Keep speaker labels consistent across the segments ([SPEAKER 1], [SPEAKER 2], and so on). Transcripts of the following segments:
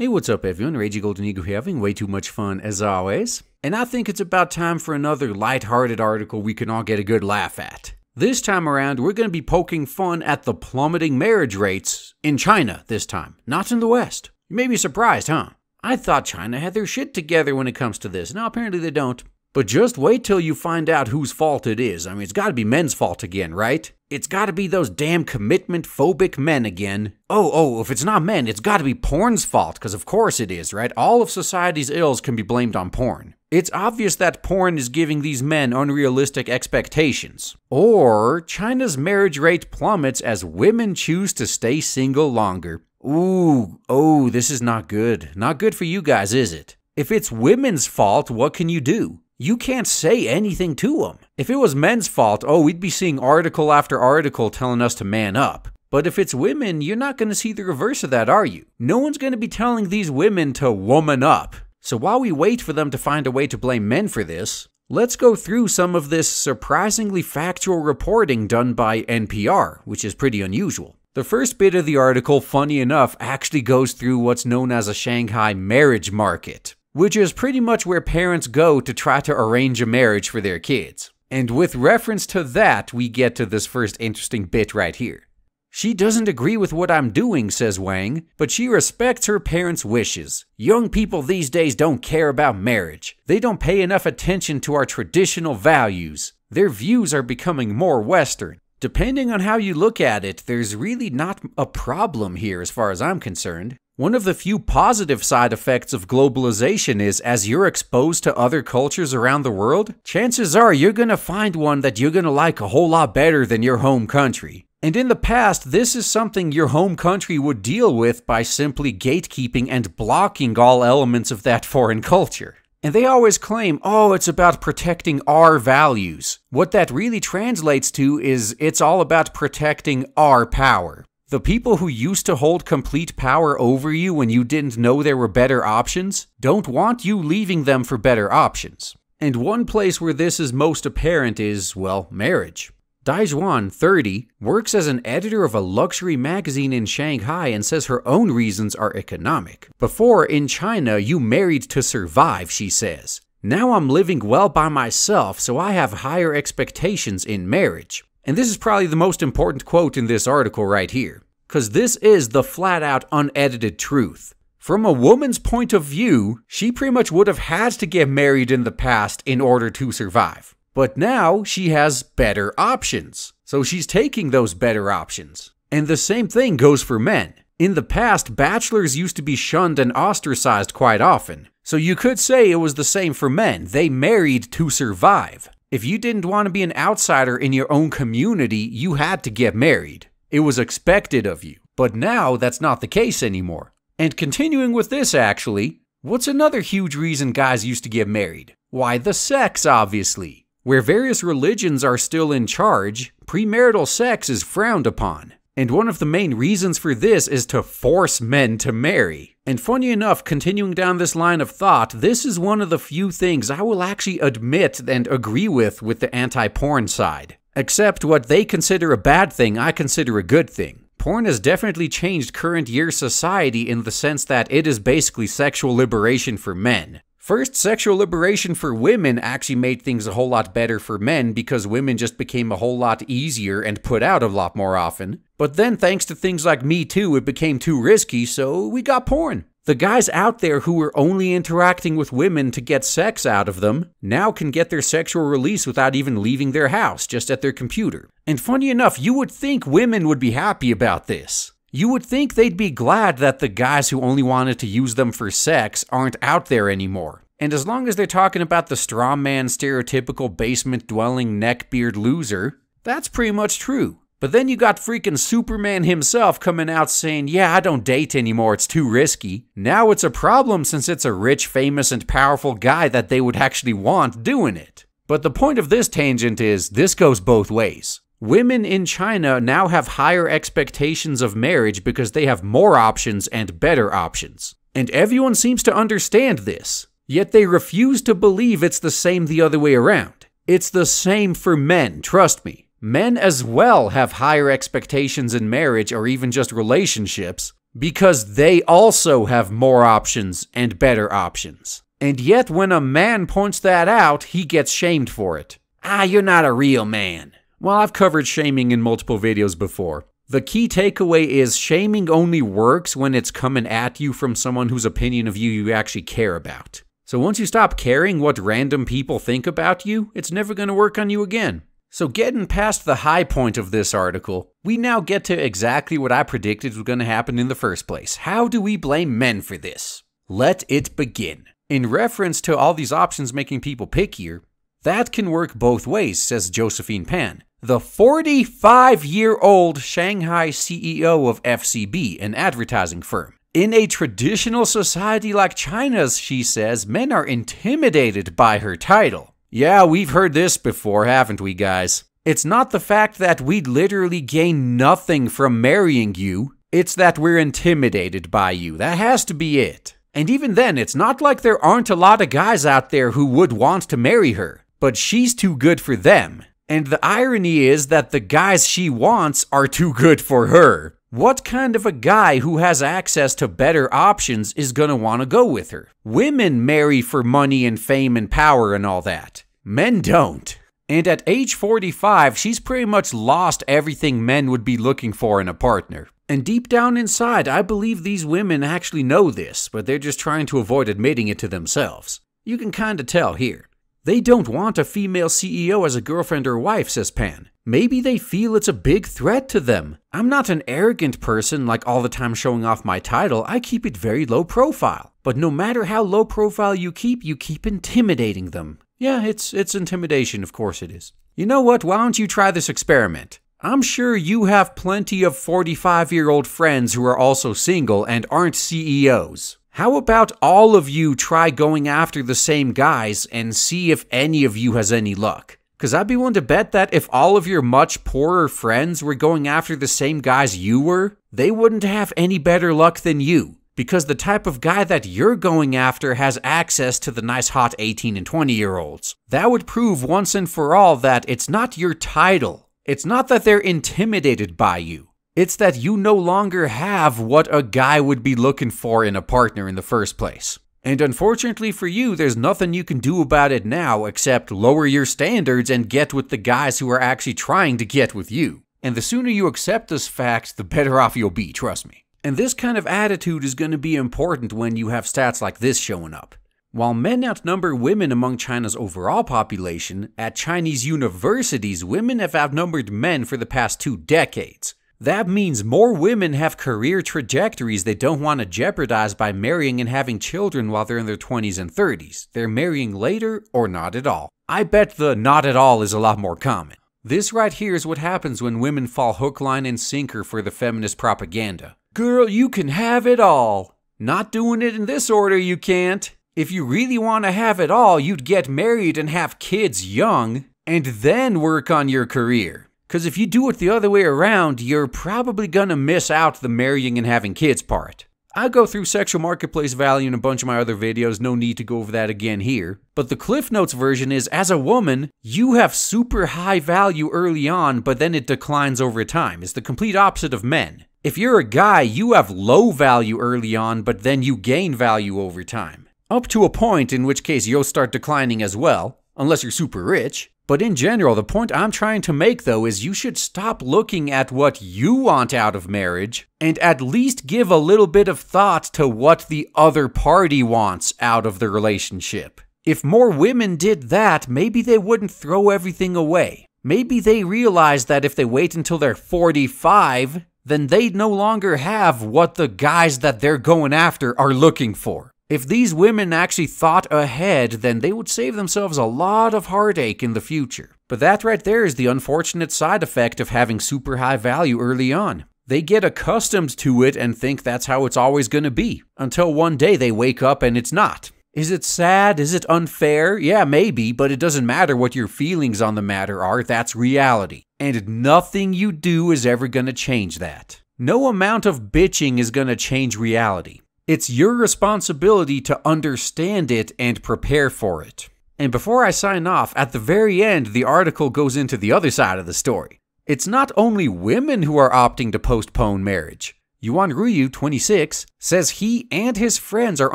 [SPEAKER 1] Hey, what's up everyone, Ragey Golden Eagle here, having way too much fun as always. And I think it's about time for another lighthearted article we can all get a good laugh at. This time around, we're going to be poking fun at the plummeting marriage rates in China this time, not in the West. You may be surprised, huh? I thought China had their shit together when it comes to this. Now apparently they don't. But just wait till you find out whose fault it is. I mean, it's gotta be men's fault again, right? It's gotta be those damn commitment-phobic men again. If it's not men, it's gotta be porn's fault, because of course it is, right? All of society's ills can be blamed on porn. It's obvious that porn is giving these men unrealistic expectations. Or China's marriage rate plummets as women choose to stay single longer. This is not good. Not good for you guys, is it? If it's women's fault, what can you do? You can't say anything to them. If it was men's fault, we'd be seeing article after article telling us to man up. But if it's women, you're not going to see the reverse of that, are you? No one's going to be telling these women to woman up. So while we wait for them to find a way to blame men for this, let's go through some of this surprisingly factual reporting done by NPR, which is pretty unusual. The first bit of the article, funny enough, actually goes through what's known as a Shanghai marriage market, which is pretty much where parents go to try to arrange a marriage for their kids. And with reference to that, we get to this first interesting bit right here. She doesn't agree with what I'm doing, says Wang, but she respects her parents' wishes. Young people these days don't care about marriage. They don't pay enough attention to our traditional values. Their views are becoming more Western. Depending on how you look at it, there's really not a problem here as far as I'm concerned. One of the few positive side effects of globalization is, as you're exposed to other cultures around the world, chances are you're gonna find one that you're gonna like a whole lot better than your home country. And in the past, this is something your home country would deal with by simply gatekeeping and blocking all elements of that foreign culture. And they always claim, it's about protecting our values. What that really translates to is it's all about protecting our power. The people who used to hold complete power over you when you didn't know there were better options don't want you leaving them for better options. And one place where this is most apparent is, marriage. Daizhuan, 30, works as an editor of a luxury magazine in Shanghai and says her own reasons are economic. Before, in China, you married to survive, she says. Now I'm living well by myself, so I have higher expectations in marriage. And this is probably the most important quote in this article right here, because this is the flat-out unedited truth. From a woman's point of view, she pretty much would have had to get married in the past in order to survive. But now she has better options, so she's taking those better options. And the same thing goes for men. In the past, bachelors used to be shunned and ostracized quite often. So you could say it was the same for men. They married to survive. If you didn't want to be an outsider in your own community, you had to get married. It was expected of you. But now that's not the case anymore. And continuing with this actually, what's another huge reason guys used to get married? Why, the sex, obviously. Where various religions are still in charge, premarital sex is frowned upon. And one of the main reasons for this is to force men to marry. And funny enough, continuing down this line of thought, this is one of the few things I will actually admit and agree with the anti-porn side. Except what they consider a bad thing, I consider a good thing. Porn has definitely changed current year society in the sense that it is basically sexual liberation for men. First, sexual liberation for women actually made things a whole lot better for men because women just became a whole lot easier and put out a lot more often. But then thanks to things like Me Too, it became too risky, so we got porn. The guys out there who were only interacting with women to get sex out of them now can get their sexual release without even leaving their house, just at their computer. And funny enough, you would think women would be happy about this. You would think they'd be glad that the guys who only wanted to use them for sex aren't out there anymore. And as long as they're talking about the strawman stereotypical basement-dwelling neckbeard loser, that's pretty much true. But then you got freaking Superman himself coming out saying, yeah, I don't date anymore, it's too risky. Now it's a problem since it's a rich, famous, and powerful guy that they would actually want doing it. But the point of this tangent is, this goes both ways. Women in China now have higher expectations of marriage because they have more options and better options. And everyone seems to understand this. Yet they refuse to believe it's the same the other way around. It's the same for men, trust me. Men as well have higher expectations in marriage or even just relationships because they also have more options and better options. And yet when a man points that out, he gets shamed for it. Ah, you're not a real man. Well, I've covered shaming in multiple videos before. The key takeaway is shaming only works when it's coming at you from someone whose opinion of you actually care about. So once you stop caring what random people think about you, it's never going to work on you again. So getting past the high point of this article, we now get to exactly what I predicted was going to happen in the first place. How do we blame men for this? Let it begin. In reference to all these options making people pickier, that can work both ways, says Josephine Pan, the 45-year-old Shanghai CEO of FCB, an advertising firm. In a traditional society like China's, she says, men are intimidated by her title. Yeah, we've heard this before, haven't we, guys? It's not the fact that we'd literally gain nothing from marrying you, it's that we're intimidated by you. That has to be it. And even then, it's not like there aren't a lot of guys out there who would want to marry her, but she's too good for them. And the irony is that the guys she wants are too good for her. What kind of a guy who has access to better options is gonna want to go with her? Women marry for money and fame and power and all that. Men don't. And at age 45, she's pretty much lost everything men would be looking for in a partner. And deep down inside, I believe these women actually know this, but they're just trying to avoid admitting it to themselves. You can kinda tell here. They don't want a female CEO as a girlfriend or wife, says Pan. Maybe they feel it's a big threat to them. I'm not an arrogant person like all the time showing off my title. I keep it very low profile. But no matter how low profile you keep intimidating them. Yeah, it's intimidation, of course it is. You know what? Why don't you try this experiment? I'm sure you have plenty of 45-year-old friends who are also single and aren't CEOs. How about all of you try going after the same guys and see if any of you has any luck? Because I'd be willing to bet that if all of your much poorer friends were going after the same guys you were, they wouldn't have any better luck than you. Because the type of guy that you're going after has access to the nice hot 18 and 20-year-olds. That would prove once and for all that it's not your title. It's not that they're intimidated by you. It's that you no longer have what a guy would be looking for in a partner in the first place. And unfortunately for you, there's nothing you can do about it now except lower your standards and get with the guys who are actually trying to get with you. And the sooner you accept this fact, the better off you'll be, trust me. And this kind of attitude is going to be important when you have stats like this showing up. While men outnumber women among China's overall population, at Chinese universities, women have outnumbered men for the past 2 decades. That means more women have career trajectories they don't want to jeopardize by marrying and having children while they're in their 20s and 30s. They're marrying later or not at all. I bet the not at all is a lot more common. This right here is what happens when women fall hook, line, and sinker for the feminist propaganda. Girl, you can have it all. Not doing it in this order, you can't. If you really want to have it all, you'd get married and have kids young, and then work on your career. Because if you do it the other way around, you're probably gonna miss out the marrying and having kids part. I go through sexual marketplace value in a bunch of my other videos, no need to go over that again here. But the Cliff Notes version is, as a woman, you have super high value early on, but then it declines over time. It's the complete opposite of men. If you're a guy, you have low value early on, but then you gain value over time. Up to a point, in which case you'll start declining as well, unless you're super rich. But in general, the point I'm trying to make though is you should stop looking at what you want out of marriage and at least give a little bit of thought to what the other party wants out of the relationship. If more women did that, maybe they wouldn't throw everything away. Maybe they realize that if they wait until they're 45, then they no longer have what the guys that they're going after are looking for. If these women actually thought ahead, then they would save themselves a lot of heartache in the future. But that right there is the unfortunate side effect of having super high value early on. They get accustomed to it and think that's how it's always going to be, until one day they wake up and it's not. Is it sad? Is it unfair? Yeah, maybe, but it doesn't matter what your feelings on the matter are, that's reality. And nothing you do is ever going to change that. No amount of bitching is going to change reality. It's your responsibility to understand it and prepare for it. And before I sign off, at the very end, the article goes into the other side of the story. It's not only women who are opting to postpone marriage. Yuan Ryu, 26, says he and his friends are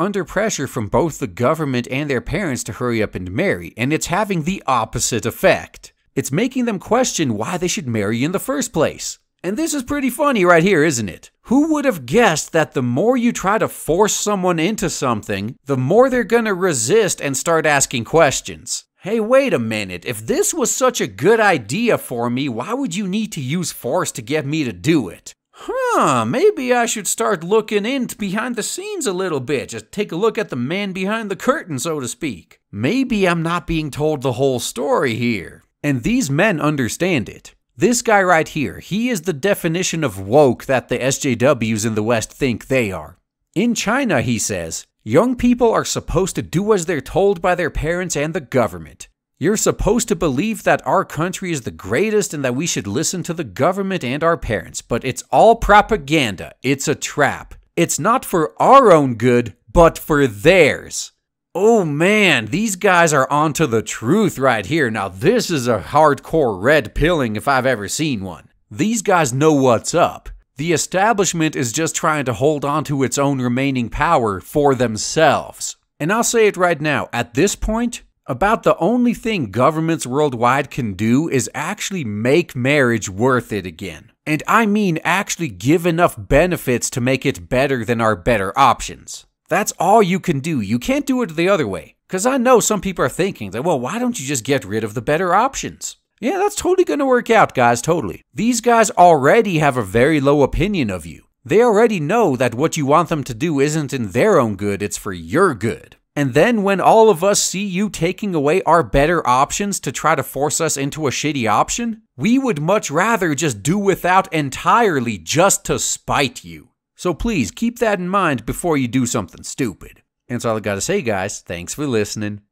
[SPEAKER 1] under pressure from both the government and their parents to hurry up and marry, and it's having the opposite effect. It's making them question why they should marry in the first place. And this is pretty funny right here, isn't it? Who would have guessed that the more you try to force someone into something, the more they're gonna resist and start asking questions? Hey, wait a minute, if this was such a good idea for me, why would you need to use force to get me to do it? Maybe I should start looking in behind the scenes a little bit, just take a look at the man behind the curtain, so to speak. Maybe I'm not being told the whole story here. And these men understand it. This guy right here, he is the definition of woke that the SJWs in the West think they are. In China, he says, young people are supposed to do as they're told by their parents and the government. You're supposed to believe that our country is the greatest and that we should listen to the government and our parents, but it's all propaganda. It's a trap. It's not for our own good, but for theirs. Oh man, these guys are onto the truth right here. Now this is a hardcore red pilling if I've ever seen one. These guys know what's up. The establishment is just trying to hold on to its own remaining power for themselves. And I'll say it right now, at this point, about the only thing governments worldwide can do is actually make marriage worth it again. And I mean actually give enough benefits to make it better than our better options. That's all you can do. You can't do it the other way. Because I know some people are thinking that, well, why don't you just get rid of the better options? Yeah, that's totally going to work out, guys, totally. These guys already have a very low opinion of you. They already know that what you want them to do isn't in their own good, it's for your good. And then when all of us see you taking away our better options to try to force us into a shitty option, we would much rather just do without entirely just to spite you. So please keep that in mind before you do something stupid. And that's all I gotta say, guys. Thanks for listening.